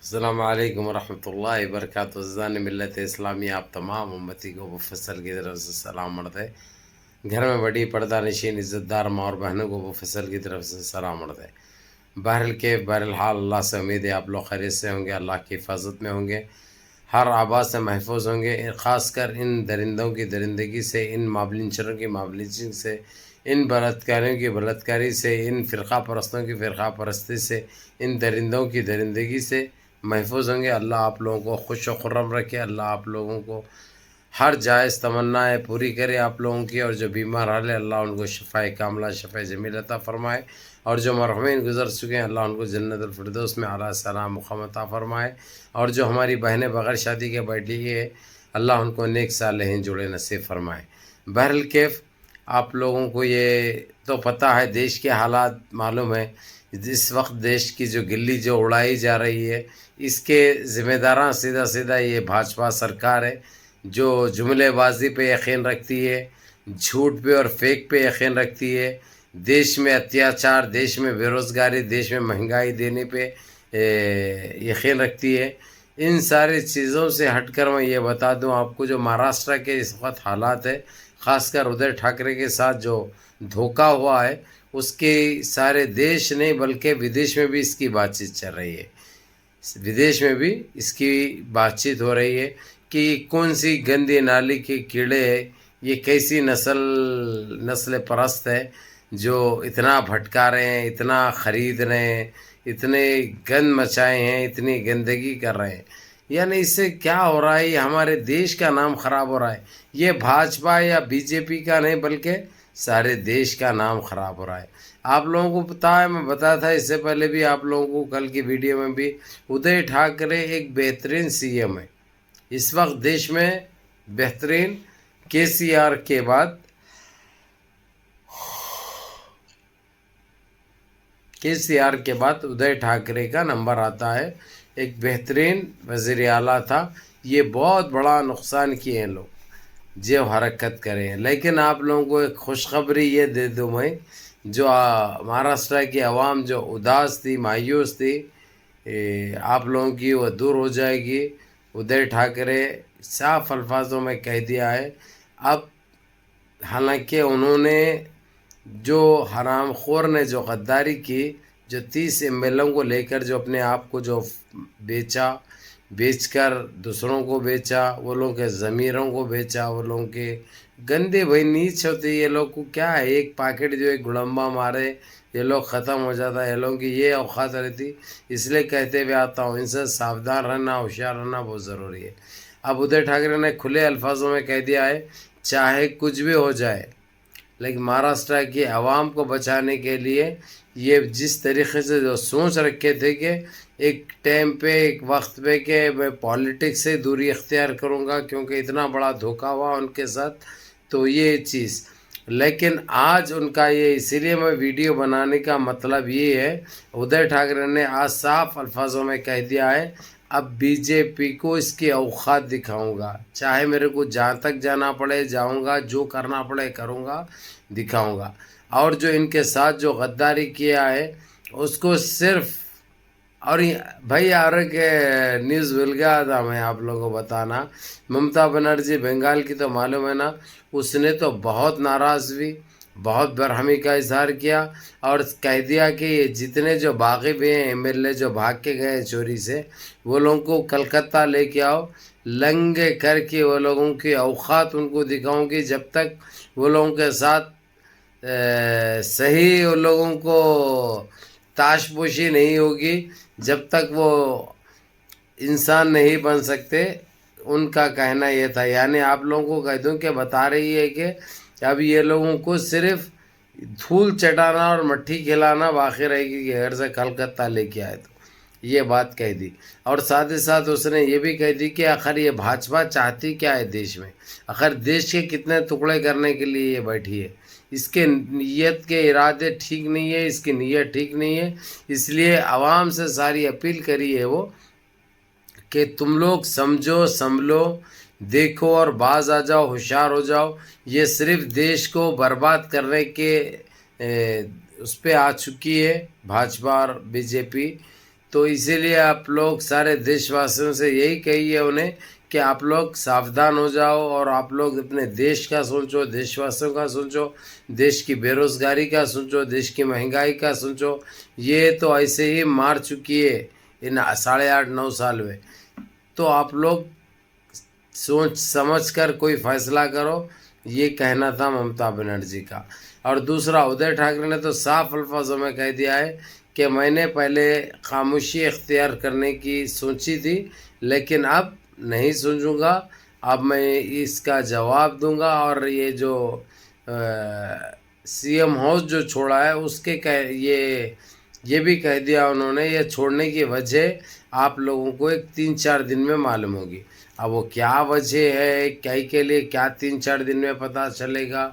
السلام علیکم ورحمۃ اللہ وبرکاتہ عزیزان ملت اسلامی، آپ تمام امتی کو مفصل کی طرف سے سلام مرد ہے۔ گھر میں بڑی پردہ نشین عزت دار ماں اور بہنوں کو مفصل کی طرف سے سلام مرد ہے۔ بہرحال اللہ سے امید ہے آپ لوگ خیریت سے ہوں گے، اللہ کی حفاظت میں ہوں گے، ہر آباد سے محفوظ ہوں گے، خاص کر ان درندوں کی درندگی سے، ان مابلنچروں کی مابلنچنگ سے، ان بلاتکاریوں کی بلاتکاری سے، ان فرقہ پرستوں کی فرقہ پرستی سے، ان درندوں کی درندگی سے محفوظ ہوں گے۔ اللہ آپ لوگوں کو خوش و خرم رکھے، اللہ آپ لوگوں کو ہر جائز تمنا پوری کرے آپ لوگوں کی، اور جو بیمار حال ہے اللہ ان کو شفاء کاملہ شفاء جمیل عطا فرمائے، اور جو مرحومین گزر چکے ہیں اللہ ان کو جنت الفردوس میں اعلیٰ سلام مقام عطا فرمائے، اور جو ہماری بہنیں بغیر شادی کے بیٹھی ہے اللہ ان کو نیک صالحین جوڑے نصیب فرمائے۔ بہرحال کیف آپ لوگوں کو یہ تو پتہ ہے، دیش کے حالات معلوم ہے، اس وقت دیش کی جو گلی جو اڑائی جا رہی ہے اس کے ذمہ داراں سیدھا یہ بھاجپا سرکار ہے، جو جملے بازی پہ یقین رکھتی ہے، جھوٹ پہ اور فیک پہ یقین رکھتی ہے، دیش میں اتیاچار، دیش میں بے روزگاری، دیش میں مہنگائی دینے پہ یقین رکھتی ہے۔ ان ساری چیزوں سے ہٹ کر میں یہ بتا دوں آپ کو، جو مہاراشٹر کے اس وقت حالات ہے، خاص کر ادھر ٹھاکرے کے ساتھ جو دھوکہ ہوا ہے، اس کے سارے دیش نہیں بلکہ ودیش میں بھی اس کی بات چیت چل رہی ہے، ودیش میں بھی اس کی بات چیت ہو رہی ہے کہ کون سی گندی نالی کے کیڑے ہیں، یہ کیسی نسل پرست ہے جو اتنا بھٹکا رہے ہیں، اتنا خرید رہے ہیں، اتنے گند مچائے ہیں، اتنی گندگی کر رہے ہیں۔ یعنی اس سے کیا ہو رہا ہے، یہ ہمارے دیش کا نام خراب ہو رہا ہے، یہ بھاجپا یا بی جے پی کا نہیں بلکہ سارے دیش کا نام خراب ہو رہا ہے۔ آپ لوگوں کو پتہ ہے، میں بتایا تھا اس سے پہلے بھی آپ لوگوں کو، کل کی ویڈیو میں بھی، ادھر ٹھاکرے ایک بہترین سی ایم ہے اس وقت دیش میں، بہترین کے سی آر کے بعد ادھر ٹھاکرے کا نمبر آتا ہے، ایک بہترین وزیر اعلیٰ تھا۔ یہ بہت بڑا نقصان کیے ہیں لوگ جو حرکت کرے ہیں، لیکن آپ لوگوں کو ایک خوشخبری یہ دے دوں میں، جو مہاراشٹر کی عوام جو اداس تھی، مایوس تھی، آپ لوگوں کی وہ دور ہو جائے گی۔ ادھر ٹھاکرے صاف الفاظوں میں کہہ دیا ہے، اب حالانکہ انہوں نے جو حرام خور نے جو غداری کی، جو 30 ایم ایل اے کو لے کر جو اپنے آپ کو جو بیچ کر دوسروں کو بیچا، وہ لوگوں کے ضمیروں کو بیچا، وہ لوگوں کے گندے بھائی نیچ ہوتے، یہ لوگ کو کیا ہے، ایک پاکٹ جو ایک گڑمبا مارے یہ لوگ ختم ہو جاتا ہے، یہ لوگوں کی یہ اوقات رہتی۔ اس لیے کہتے ہوئے آتا ہوں، ان سے ساودھان رہنا، ہوشیار رہنا بہت ضروری ہے۔ اب ادھر ٹھاکرے نے کھلے الفاظوں میں کہہ دیا ہے، چاہے کچھ بھی ہو جائے، لیکن مہاراشٹر کی عوام کو بچانے کے لیے یہ جس طریقے سے جو سوچ رکھے تھے کہ ایک ٹائم پہ، ایک وقت پہ کہ میں پالیٹکس سے دوری اختیار کروں گا کیونکہ اتنا بڑا دھوکہ ہوا ان کے ساتھ، تو یہ چیز، لیکن آج ان کا یہ، اسی لیے میں ویڈیو بنانے کا مطلب یہ ہے، ادھر ٹھاکرے نے آج صاف الفاظوں میں کہہ دیا ہے، اب بی جے پی کو اس کی اوقات دکھاؤں گا، چاہے میرے کو جہاں تک جانا پڑے جاؤں گا، جو کرنا پڑے کروں گا، دکھاؤں گا۔ اور جو ان کے ساتھ جو غداری کیا ہے اس کو صرف، اور بھائی اور ایک نیوز بھول گیا تھا میں آپ لوگوں کو بتانا، ممتا بنرجی بنگال کی تو معلوم ہے نا، اس نے تو بہت ناراض ہوئی، بہت برہمی کا اظہار کیا، اور کہہ دیا کہ یہ جتنے جو باغی بھی ہیں ایم ایل اے جو بھاگ کے گئے چوری سے، وہ لوگوں کو کلکتہ لے کے آؤ، لنگے کر کے وہ لوگوں کی اوقات ان کو دکھاؤں گی، جب تک وہ لوگوں کے ساتھ صحیح ان لوگوں کو تاش پوشی نہیں ہوگی، جب تک وہ انسان نہیں بن سکتے۔ ان کا کہنا یہ تھا، یعنی آپ لوگوں کو کہہ دوں کہ بتا رہی ہے کہ اب یہ لوگوں کو صرف دھول چٹانا اور مٹھی کھلانا باقی رہے گی کہ گھر سے کلکتہ لے کے آئے، تو یہ بات کہہ دی۔ اور ساتھ ہی ساتھ اس نے یہ بھی کہہ دی کہ آخر یہ بھاجپا چاہتی کیا ہے دیش میں، آخر دیش کے کتنے ٹکڑے کرنے کے لیے یہ بیٹھی ہے، اس کے نیت کے ارادے ٹھیک نہیں ہے، اس کی نیت ٹھیک نہیں ہے، اس لیے عوام سے ساری اپیل کری ہے وہ کہ تم لوگ سمجھو سنبھلو، دیکھو اور باز آ جاؤ، ہوشیار ہو جاؤ، یہ صرف دیش کو برباد کرنے کے اس پہ آ چکی ہے بھاجپا اور بی جے پی، تو اسی لیے آپ لوگ سارے دیش واسیوں سے یہی کہیے انہیں کہ آپ لوگ ساودھان ہو جاؤ، اور آپ لوگ اپنے دیش کا سوچو، دیش واسیوں کا سوچو، دیش کی بے روزگاری کا سوچو، دیش کی مہنگائی کا سوچو. یہ تو ایسے ہی مار چکی ہے ان 8.5-9 سال میں. تو آپ لوگ سوچ سمجھ کر کوئی فیصلہ کرو، یہ کہنا تھا ممتا بنرجی کا. اور دوسرا، ادے ٹھاکرے نے تو صاف الفاظوں میں کہہ دیا ہے کہ میں نے پہلے خاموشی اختیار کرنے کی سوچی تھی، لیکن اب نہیں سوچوں گا، اب میں اس کا جواب دوں گا. اور یہ جو سی ایم ہاؤس جو چھوڑا ہے اس کے یہ بھی کہہ دیا انہوں نے، یہ چھوڑنے کی وجہ آپ لوگوں کو 3-4 دن میں معلوم ہوگی. اب وہ کیا وجہ ہے، کے لیے کیا 3-4 دن میں پتہ چلے گا،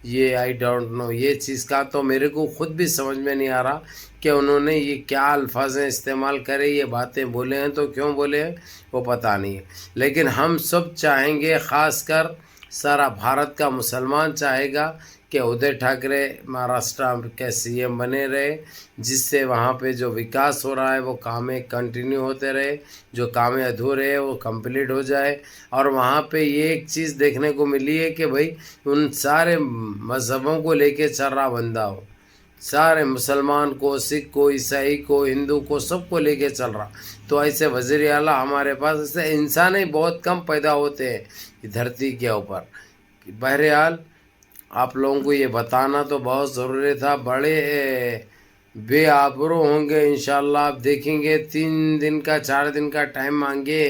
یہ آئی ڈونٹ نو. یہ چیز کا تو میرے کو خود بھی سمجھ میں نہیں آ رہا کہ انہوں نے یہ کیا الفاظ استعمال کرے، یہ باتیں بولے ہیں تو کیوں بولے ہیں وہ پتہ نہیں ہے. لیکن ہم سب چاہیں گے، خاص کر سارا بھارت کا مسلمان چاہے گا کہ ادے ٹھاکرے مہاراشٹر کے سی ایم بنے رہے، جس سے وہاں پہ جو وکاس ہو رہا ہے وہ کامیں کنٹینیو ہوتے رہے، جو کامیں ادھورے ہیں وہ کمپلیٹ ہو جائے. اور وہاں پہ یہ ایک چیز دیکھنے کو ملی ہے کہ بھائی ان سارے مذہبوں کو لے کے چل رہا بندہ ہو، سارے مسلمان کو، سکھ کو، عیسائی کو، ہندو کو، سب کو لے کے چل رہا. تو ایسے وزیر اعلیٰ ہمارے پاس ایسے انسان ہی بہت کم پیدا ہوتے ہیں دھرتی کے اوپر. بہرحال آپ لوگوں کو یہ بتانا تو بہت ضروری تھا. بڑے بے آبرو ہوں گے انشاءاللہ. آپ دیکھیں گے 3 دن کا 4 دن کا ٹائم مانگے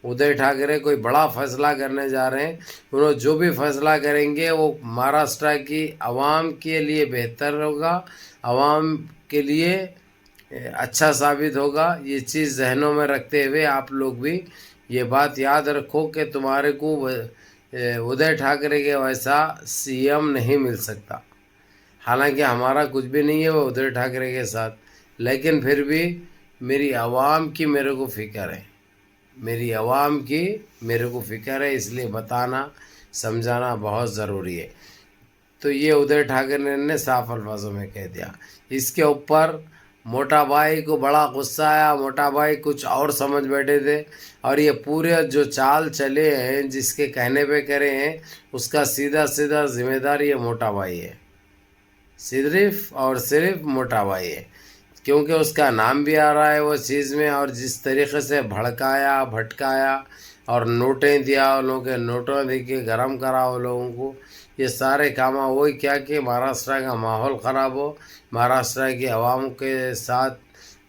ادے ٹھاکرے، کوئی بڑا فیصلہ کرنے جا رہے ہیں. انہوں جو بھی فیصلہ کریں گے وہ مہاراشٹر کی عوام کے لیے بہتر ہوگا، عوام کے لیے اچھا ثابت ہوگا. یہ چیز ذہنوں میں رکھتے ہوئے آپ لوگ بھی یہ بات یاد رکھو کہ تمہارے کو ادے ٹھاکرے کے ویسا سی ایم نہیں مل سکتا. حالانکہ ہمارا کچھ بھی نہیں ہے وہ ادے ٹھاکرے کے ساتھ، لیکن پھر بھی میری عوام کی میرے کو فکر ہے، میری عوام کی میرے کو فکر ہے، اس لیے بتانا سمجھانا بہت ضروری ہے. تو یہ ادے ٹھاکرے نے صاف الفاظوں میں کہہ دیا. اس کے اوپر موٹا بھائی کو بڑا غصہ آیا. موٹا بھائی کچھ اور سمجھ بیٹھے تھے، اور یہ پورے جو چال چلے ہیں جس کے کہنے پہ کرے ہیں اس کا سیدھا ذمہ دار یہ موٹا بھائی ہے، صرف اور صرف موٹا بھائی ہے. کیونکہ اس کا نام بھی آ رہا ہے وہ چیز میں، اور جس طریقے سے بھڑکایا بھٹکایا اور نوٹیں دیا ان لوگوں کے، نوٹوں دے کے گرم کرا ان لوگوں کو، یہ سارے کام وہی کیا کہ مہاراشٹر کا ماحول خراب ہو، مہاراشٹر کی عوام کے ساتھ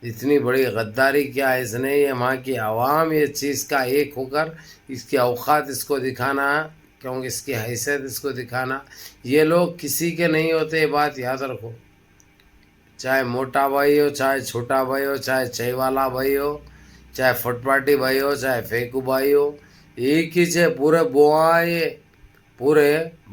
اتنی بڑی غداری کیا اس نے. یہ وہاں کی عوام یہ چیز کا ایک ہو کر اس کی اوقات اس کو دکھانا، کیونکہ اس کی حیثیت اس کو دکھانا. یہ لوگ کسی کے نہیں ہوتے، یہ بات یاد رکھو. چاہے موٹا بھائی ہو، چاہے چھوٹا بھائی ہو، چاہے چائے والا بھائی ہو، چاہے فٹ پاٹی بھائی ہو، چاہے فیکو بھائی ہو، ایک ہی سے پورے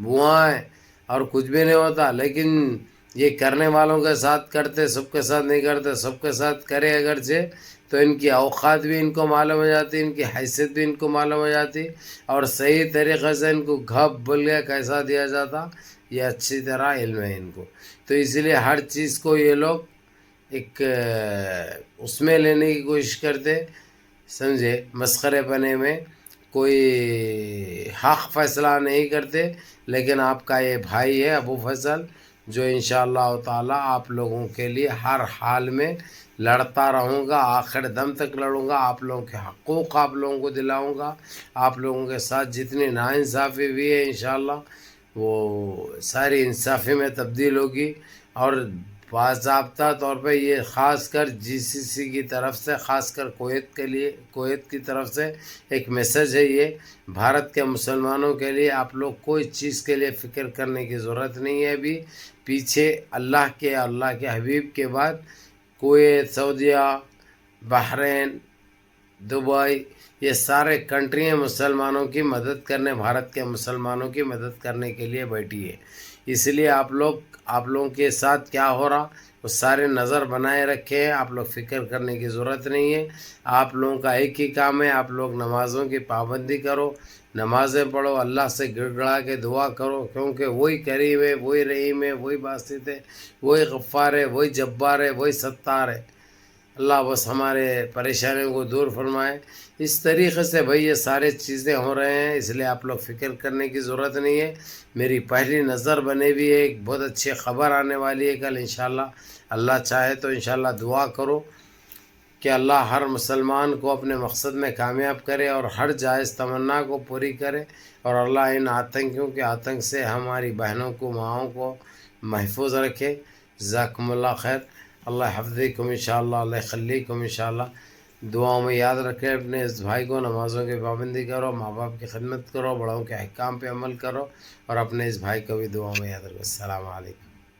بوائیں اور کچھ بھی نہیں ہوتا. لیکن یہ کرنے والوں کے ساتھ کرتے، سب کے ساتھ نہیں کرتے. سب کے ساتھ کرے اگرچہ تو ان کی اوقات بھی ان کو معلوم ہو جاتی، ان کی حیثیت بھی ان کو معلوم ہو جاتی، اور صحیح طریقے سے ان کو گھپ بول کے کیسا دیا جاتا یہ اچھی طرح علم ہے ان کو. تو اس لیے ہر چیز کو یہ لوگ ایک اس میں لینے کی کوشش کرتے، سمجھے، مسخرے پنے میں کوئی حق فیصلہ نہیں کرتے. لیکن آپ کا یہ بھائی ہے ابو فضل، جو انشاءاللہ تعالی آپ لوگوں کے لیے ہر حال میں لڑتا رہوں گا، آخر دم تک لڑوں گا. آپ لوگوں کے حقوق آپ لوگوں کو دلاؤں گا. آپ لوگوں کے ساتھ جتنی ناانصافی ہوئی ہے انشاءاللہ وہ ساری انصافی میں تبدیل ہوگی. اور باضابطہ طور پہ یہ خاص کر جی سی سی کی طرف سے، خاص کر کویت کی طرف سے ایک میسج ہے. یہ بھارت کے مسلمانوں کے لیے آپ لوگ کوئی چیز کے لیے فکر کرنے کی ضرورت نہیں ہے. ابھی پیچھے اللہ کے حبیب کے بعد کویت، سعودیہ، بحرین، دبئی، یہ سارے کنٹریاں مسلمانوں کی مدد کرنے، بھارت کے مسلمانوں کی مدد کرنے کے لیے بیٹھی ہے. اس لیے آپ لوگوں کے ساتھ کیا ہو رہا وہ سارے نظر بنائے رکھے ہیں. آپ لوگ فکر کرنے کی ضرورت نہیں ہے. آپ لوگوں کا ایک ہی کام ہے، آپ لوگ نمازوں کی پابندی کرو، نمازیں پڑھو، اللہ سے گڑ گڑا کے دعا کرو، کیونکہ وہی کریم ہے، وہی رحیم ہے، وہی باسط ہے، وہی غفار ہے، وہی جبار ہے، وہی ستار ہے. اللہ بس ہمارے پریشانیوں کو دور فرمائے۔ اس طریقے سے بھائی یہ سارے چیزیں ہو رہے ہیں، اس لیے آپ لوگ فکر کرنے کی ضرورت نہیں ہے۔ میری پہلی نظر بنے بھی ہے، ایک بہت اچھی خبر آنے والی ہے کل انشاءاللہ، اللہ چاہے تو انشاءاللہ دعا کرو کہ اللہ ہر مسلمان کو اپنے مقصد میں کامیاب کرے اور ہر جائز تمنا کو پوری کرے، اور اللہ ان آتنکیوں کے آتنک سے ہماری بہنوں کو، ماؤں کو محفوظ رکھے۔ جزاکم اللہ خیر، اللہ حفظکم انشاءاللہ، اللہ یخلیکم انشاءاللہ۔ دعاؤں میں یاد رکھے اپنے اس بھائی کو، نمازوں کی پابندی کرو، ماں باپ کی خدمت کرو، بڑوں کے احکام پہ عمل کرو، اور اپنے اس بھائی کو بھی دعاؤں میں یاد رکھو۔ السلام علیکم۔